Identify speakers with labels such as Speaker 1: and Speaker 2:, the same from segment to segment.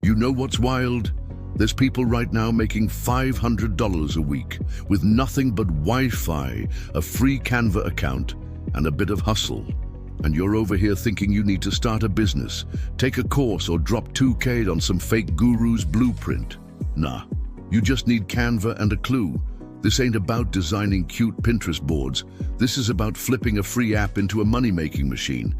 Speaker 1: You know what's wild? There's people right now making $500 a week with nothing but Wi-Fi, a free Canva account, and a bit of hustle. And you're over here thinking you need to start a business, take a course, or drop 2K on some fake guru's blueprint. Nah, you just need Canva and a clue. This ain't about designing cute Pinterest boards. This is about flipping a free app into a money-making machine.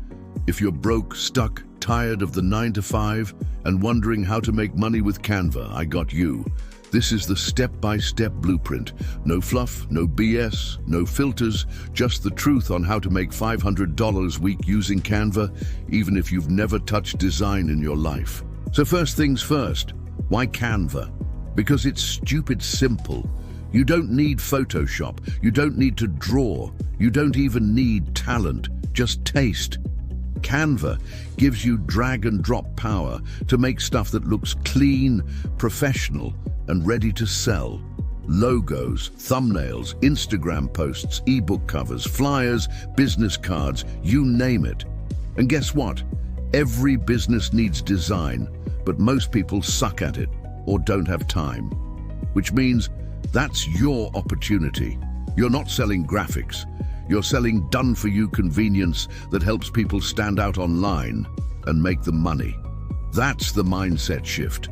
Speaker 1: If you're broke, stuck, tired of the 9 to 5, and wondering how to make money with Canva, I got you. This is the step-by-step blueprint. No fluff, no BS, no filters, just the truth on how to make $500 a week using Canva, even if you've never touched design in your life. So first things first, why Canva? Because it's stupid simple. You don't need Photoshop, you don't need to draw, you don't even need talent, just taste. Canva gives you drag and drop power to make stuff that looks clean, professional, and ready to sell. Logos, thumbnails, Instagram posts, ebook covers, flyers, business cards, you name it. And guess what? Every business needs design, but most people suck at it or don't have time. Which means that's your opportunity. You're not selling graphics. You're selling done-for-you convenience that helps people stand out online and make them money. That's the mindset shift.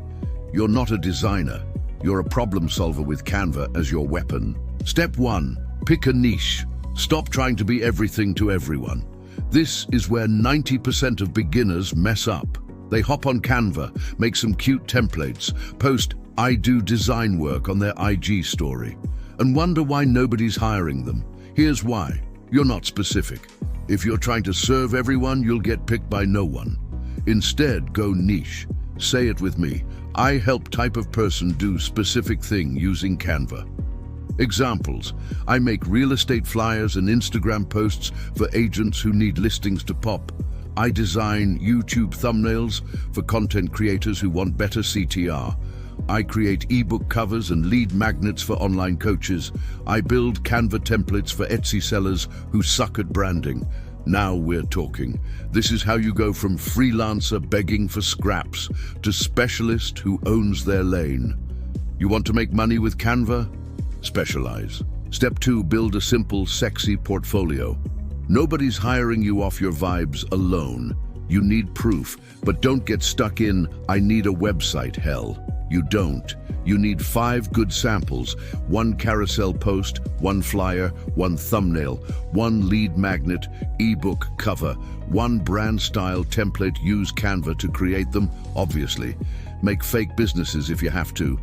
Speaker 1: You're not a designer. You're a problem solver with Canva as your weapon. Step 1, pick a niche. Stop trying to be everything to everyone. This is where 90% of beginners mess up. They hop on Canva, make some cute templates, post "I do design work" on their IG story, and wonder why nobody's hiring them. Here's why. You're not specific. If you're trying to serve everyone, you'll get picked by no one. Instead, go niche. Say it with me. I help type of person do specific thing using Canva. Examples. I make real estate flyers and Instagram posts for agents who need listings to pop. I design YouTube thumbnails for content creators who want better CTR. I create ebook covers and lead magnets for online coaches. I build Canva templates for Etsy sellers who suck at branding. Now we're talking. This is how you go from freelancer begging for scraps to specialist who owns their lane. You want to make money with Canva? Specialize. Step 2, build a simple, sexy portfolio. Nobody's hiring you off your vibes alone. You need proof, but don't get stuck in, "I need a website" hell. You don't. You need 5 good samples, 1 carousel post, 1 flyer, 1 thumbnail, 1 lead magnet, ebook cover, 1 brand style template. Use Canva to create them, obviously. Make fake businesses if you have to.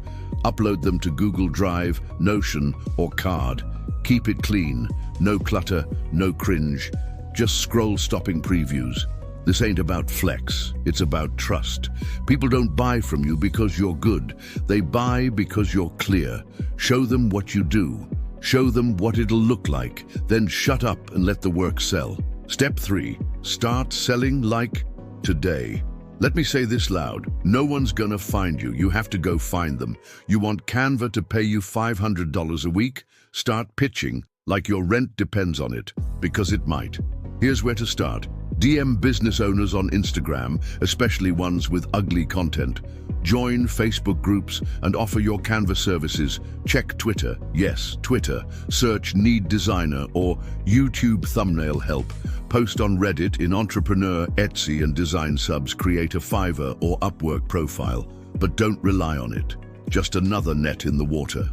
Speaker 1: Upload them to Google Drive, Notion, or Card. Keep it clean. No clutter, no cringe. Just scroll-stopping previews. This ain't about flex, it's about trust. People don't buy from you because you're good. They buy because you're clear. Show them what you do. Show them what it'll look like. Then shut up and let the work sell. Step 3, start selling like today. Let me say this loud. No one's gonna find you. You have to go find them. You want Canva to pay you $500 a week? Start pitching like your rent depends on it, because it might. Here's where to start. DM business owners on Instagram, especially ones with ugly content. Join Facebook groups and offer your Canva services. Check Twitter. Yes, Twitter. Search "Need Designer" or "YouTube Thumbnail Help." Post on Reddit, in Entrepreneur, Etsy, and Design Subs. Create a Fiverr or Upwork profile, but don't rely on it. Just another net in the water.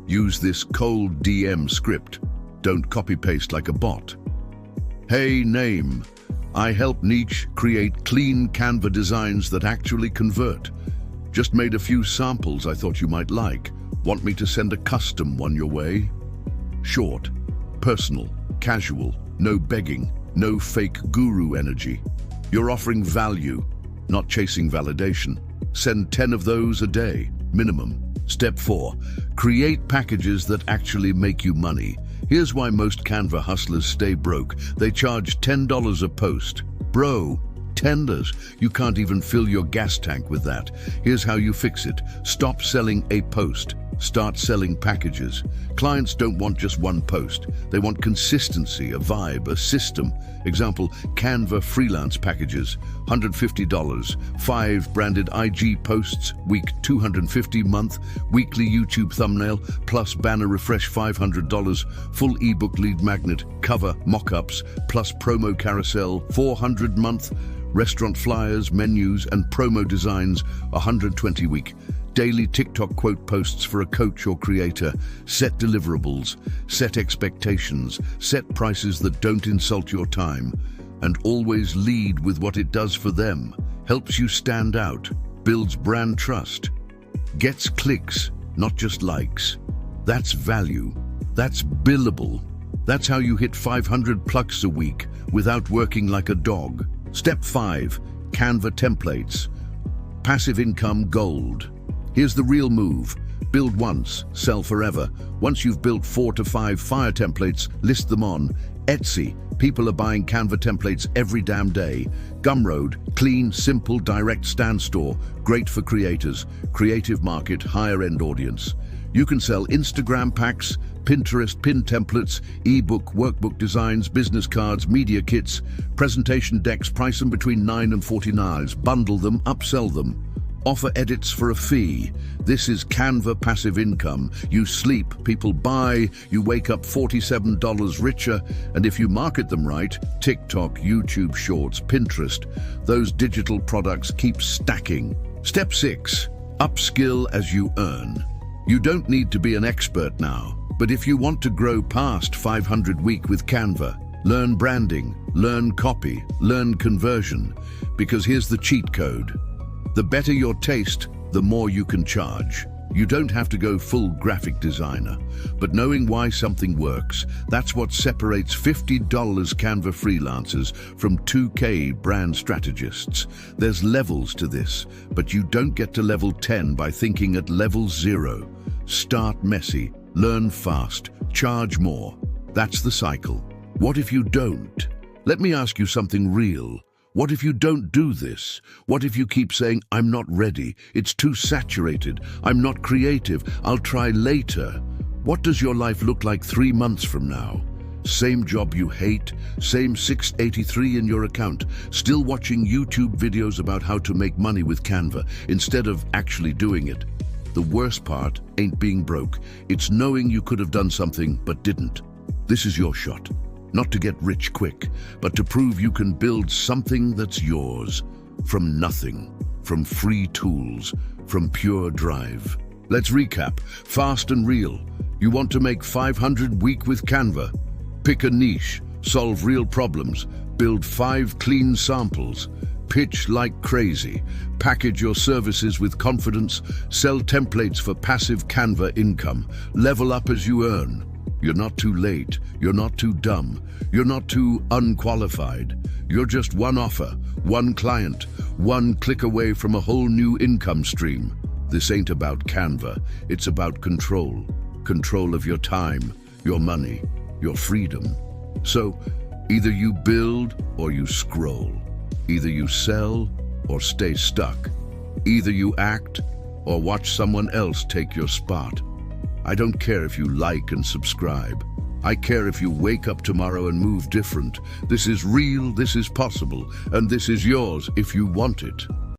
Speaker 1: Use this cold DM script. Don't copy-paste like a bot. Hey, name. I help niche create clean Canva designs that actually convert. Just made a few samples I thought you might like. Want me to send a custom one your way? Short, personal, casual, no begging, no fake guru energy. You're offering value, not chasing validation. Send 10 of those a day, minimum. Step 4, create packages that actually make you money. Here's why most Canva hustlers stay broke. They charge $10 a post. Bro, $10. You can't even fill your gas tank with that. Here's how you fix it. Stop selling a post. Start selling packages. Clients don't want just one post. They want consistency, a vibe, a system. Example, Canva freelance packages, $150. 5 branded IG posts, week $250, month, weekly YouTube thumbnail, plus banner refresh $500, full ebook lead magnet, cover, mock-ups, plus promo carousel, $400, month, restaurant flyers, menus, and promo designs, $120 week. Daily TikTok quote posts for a coach or creator. Set deliverables, set expectations, set prices that don't insult your time, and always lead with what it does for them. Helps you stand out, builds brand trust, gets clicks, not just likes. That's value. That's billable. That's how you hit 500 plucks a week without working like a dog. Step 5, Canva templates. Passive income gold. Here's the real move. Build once, sell forever. Once you've built 4 to 5 fire templates, list them on Etsy. People are buying Canva templates every damn day. Gumroad, clean, simple, direct stand store. Great for creators. Creative market, higher-end audience. You can sell Instagram packs, Pinterest pin templates, ebook, workbook designs, business cards, media kits, presentation decks. Price them between $9 and $49. Bundle them, upsell them. Offer edits for a fee. This is Canva passive income. You sleep, people buy, you wake up $47 richer, and if you market them right, TikTok, YouTube Shorts, Pinterest, those digital products keep stacking. Step 6, upskill as you earn. You don't need to be an expert now, but if you want to grow past 500 week with Canva, learn branding, learn copy, learn conversion, because here's the cheat code. The better your taste, the more you can charge. You don't have to go full graphic designer, but knowing why something works, that's what separates $50 Canva freelancers from 2K brand strategists. There's levels to this, but you don't get to level 10 by thinking at level 0. Start messy, learn fast, charge more. That's the cycle. What if you don't? Let me ask you something real. What if you don't do this? What if you keep saying, I'm not ready, it's too saturated, I'm not creative, I'll try later? What does your life look like 3 months from now? Same job you hate, same 683 in your account, still watching YouTube videos about how to make money with Canva instead of actually doing it. The worst part ain't being broke, it's knowing you could have done something but didn't. This is your shot. Not to get rich quick, but to prove you can build something that's yours. From nothing, from free tools, from pure drive. Let's recap, fast and real. You want to make 500 week with Canva? Pick a niche, solve real problems, build 5 clean samples, pitch like crazy, package your services with confidence, sell templates for passive Canva income, level up as you earn. You're not too late, you're not too dumb, you're not too unqualified. You're just one offer, one client, one click away from a whole new income stream. This ain't about Canva, it's about control. Control of your time, your money, your freedom. So, either you build or you scroll. Either you sell or stay stuck. Either you act or watch someone else take your spot. I don't care if you like and subscribe. I care if you wake up tomorrow and move different. This is real, this is possible, and this is yours if you want it.